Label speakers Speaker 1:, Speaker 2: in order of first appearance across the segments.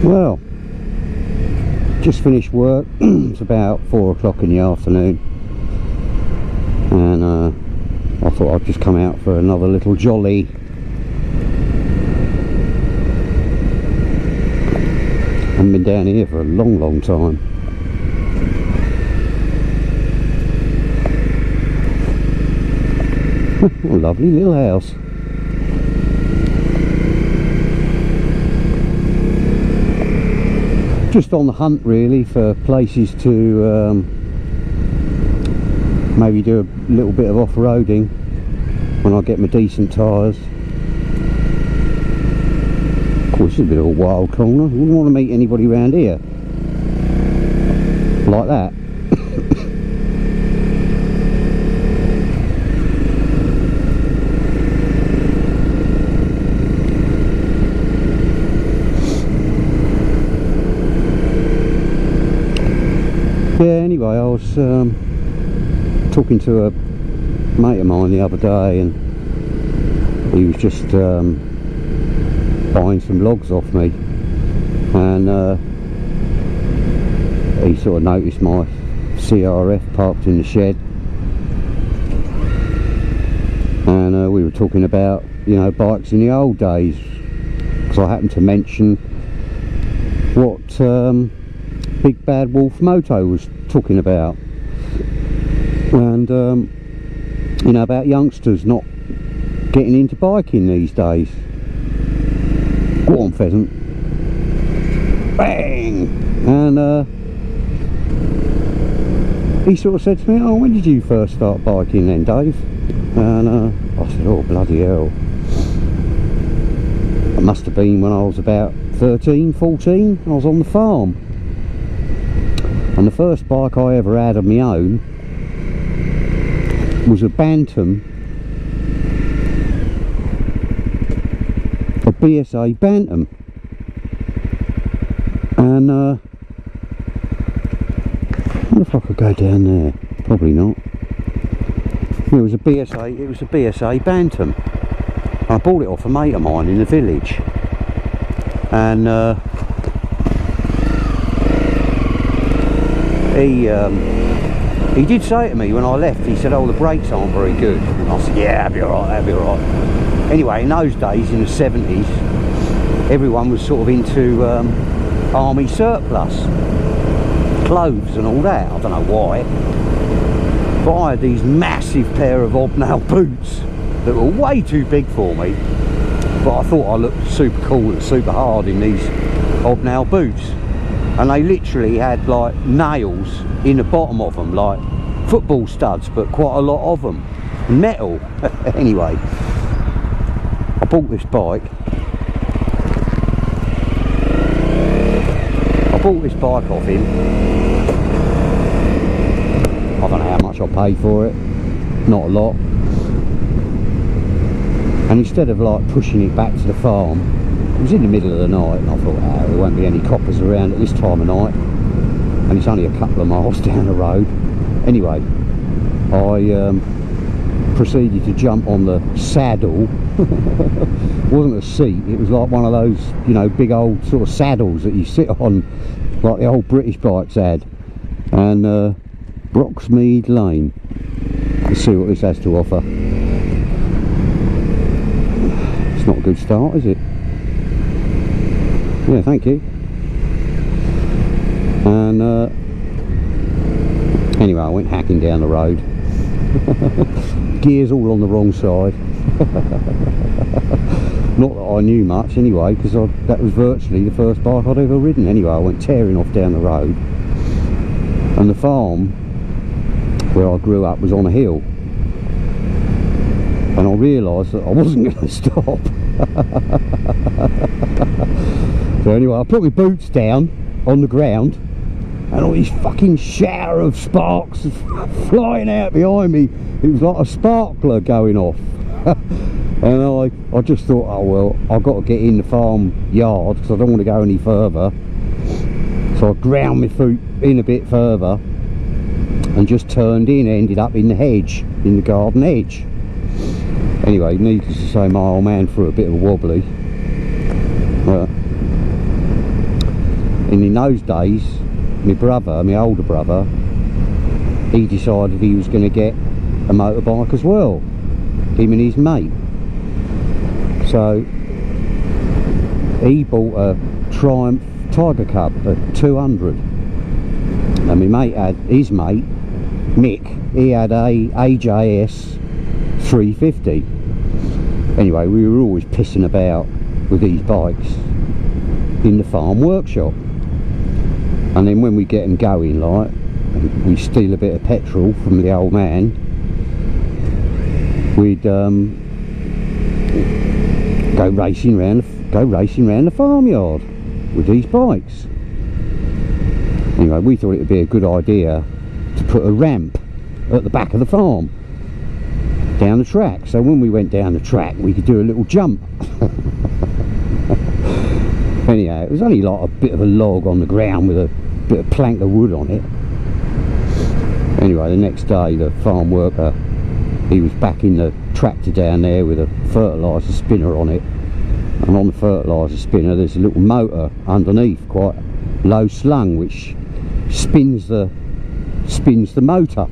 Speaker 1: Well, just finished work. It's about 4 o'clock in the afternoon, and I thought I'd just come out for another little jolly. I haven't been down here for a long time. What a lovely little house. Just on the hunt really for places to maybe do a little bit of off-roading when I get my decent tyres. Of course, it's a bit of a wild corner. I wouldn't want to meet anybody around here like that. Yeah, anyway, I was talking to a mate of mine the other day, and he was just buying some logs off me, and he sort of noticed my CRF parked in the shed, and we were talking about, you know, bikes in the old days, because I happened to mention what Big Bad Wolf Moto was talking about, and you know, about youngsters not getting into biking these days. Go on, pheasant. Bang! And he sort of said to me, "Oh, when did you first start biking then, Dave?" And I said, "Oh, bloody hell, it must have been when I was about 13, 14. I was on the farm. And the first bike I ever had of my own was a Bantam, a BSA Bantam, and I wonder if I could go down there. Probably not. It was a BSA Bantam. I bought it off a mate of mine in the village, and he did say to me when I left, he said, "Oh, the brakes aren't very good." And I said, "Yeah, that'll be alright, that'll be alright." Anyway, in those days, in the 70s, everyone was sort of into army surplus clothes and all that. I don't know why, but I had these massive pair of hobnail boots that were way too big for me, but I thought I looked super cool and super hard in these hobnail boots. And they literally had like nails in the bottom of them, like football studs, but quite a lot of them, metal. Anyway, I bought this bike. Off him. I don't know how much I paid for it, not a lot. And instead of like pushing it back to the farm, it was in the middle of the night, and I thought, oh, there won't be any coppers around at this time of night, and it's only a couple of miles down the road. Anyway, I proceeded to jump on the saddle. It wasn't a seat, it was like one of those, you know, big old sort of saddles that you sit on, like the old British bikes had, and Broxmead Lane. Let's see what this has to offer. It's not a good start, is it? Yeah, thank you. And anyway, I went hacking down the road. Gears all on the wrong side. Not that I knew much anyway, because that was virtually the first bike I'd ever ridden. Anyway, I went tearing off down the road, and the farm where I grew up was on a hill, and I realised that I wasn't going to stop. So anyway, I put my boots down on the ground, and all these fucking shower of sparks flying out behind me. It was like a sparkler going off. And I just thought, oh well, I've got to get in the farm yard because I don't want to go any further. So I ground my foot in a bit further and just turned in, ended up in the hedge, in the garden hedge. Anyway, needless to say, my old man threw a bit of a wobbly. And in those days, my brother, my older brother, he decided he was going to get a motorbike as well, him and his mate. So he bought a Triumph Tiger Cub, a 200, and my mate had, his mate Mick, he had a AJS 350. Anyway, we were always pissing about with these bikes in the farm workshop, and then when we get them going, like, we steal a bit of petrol from the old man, we'd go racing round the farmyard with these bikes. Anyway, we thought it would be a good idea to put a ramp at the back of the farm down the track, so when we went down the track we could do a little jump. Anyhow, it was only like a bit of a log on the ground with a bit of plank of wood on it. Anyway, the next day the farm worker, he was back in the tractor down there with a fertiliser spinner on it, and on the fertiliser spinner there's a little motor underneath, quite low slung, which spins the motor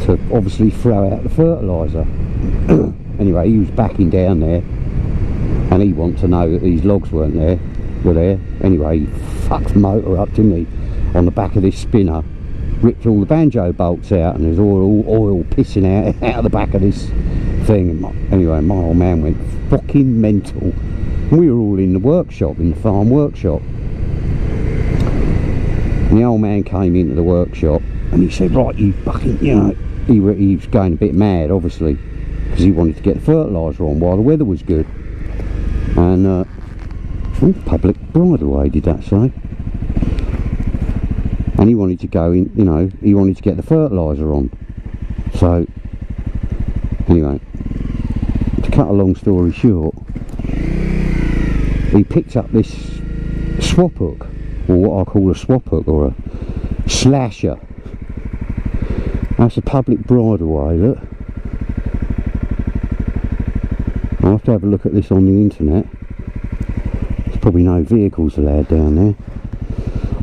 Speaker 1: to obviously throw out the fertiliser. Anyway, he was backing down there, and he wanted to know that these logs were there. Anyway, he fucked the motor up, didn't he, on the back of this spinner, ripped all the banjo bolts out, and there's all oil pissing out of the back of this thing. And anyway, my old man went fucking mental. We were all in the workshop, in the farm workshop, and the old man came into the workshop and he said, right, you fucking, you know, he was going a bit mad, obviously, because he wanted to get the fertiliser on while the weather was good. And public bridleway, did that say? And he wanted to go in, you know, he wanted to get the fertiliser on. So anyway, to cut a long story short, he picked up this swap hook, or what I call a swap hook, or a slasher. That's a public bridleway, look. I'll have to have a look at this on the internet. There's probably no vehicles allowed down there.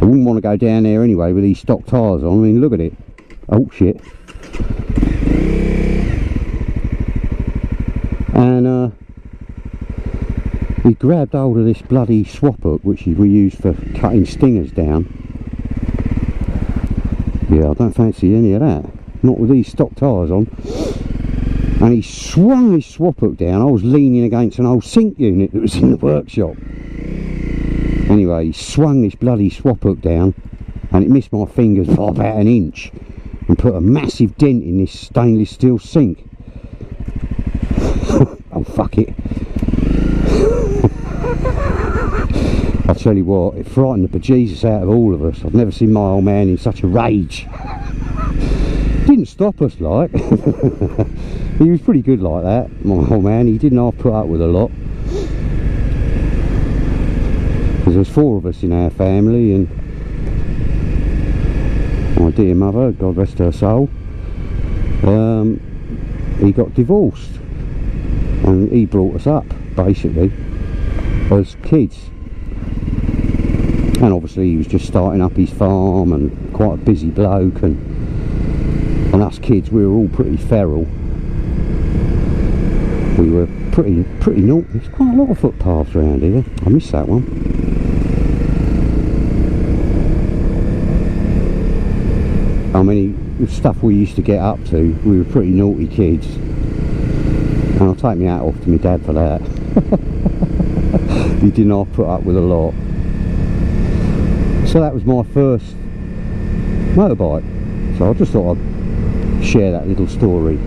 Speaker 1: I wouldn't want to go down there anyway with these stock tyres on. I mean, look at it. Oh shit. And we grabbed hold of this bloody swap hook, which we use for cutting stingers down. Yeah, I don't fancy any of that, not with these stock tyres on. And he swung this swap hook down. I was leaning against an old sink unit that was in the workshop. Anyway, he swung this bloody swap hook down, and it missed my fingers by about an inch and put a massive dent in this stainless steel sink. Oh, fuck it. I'll tell you what, it frightened the bejesus out of all of us. I've never seen my old man in such a rage. Didn't stop us, like. He was pretty good like that, my old man. He didn't half put up with a lot, because there's 4 of us in our family, and my dear mother, God rest her soul, he got divorced, and he brought us up basically as kids. And obviously he was just starting up his farm, and quite a busy bloke, and us kids, we were all pretty feral. We were pretty naughty. There's quite a lot of footpaths around here. I missed that one. I mean, the stuff we used to get up to, we were pretty naughty kids. And I'll take my hat off to my dad for that. He did not put up with a lot. So that was my first motorbike. So I just thought I'd share that little story.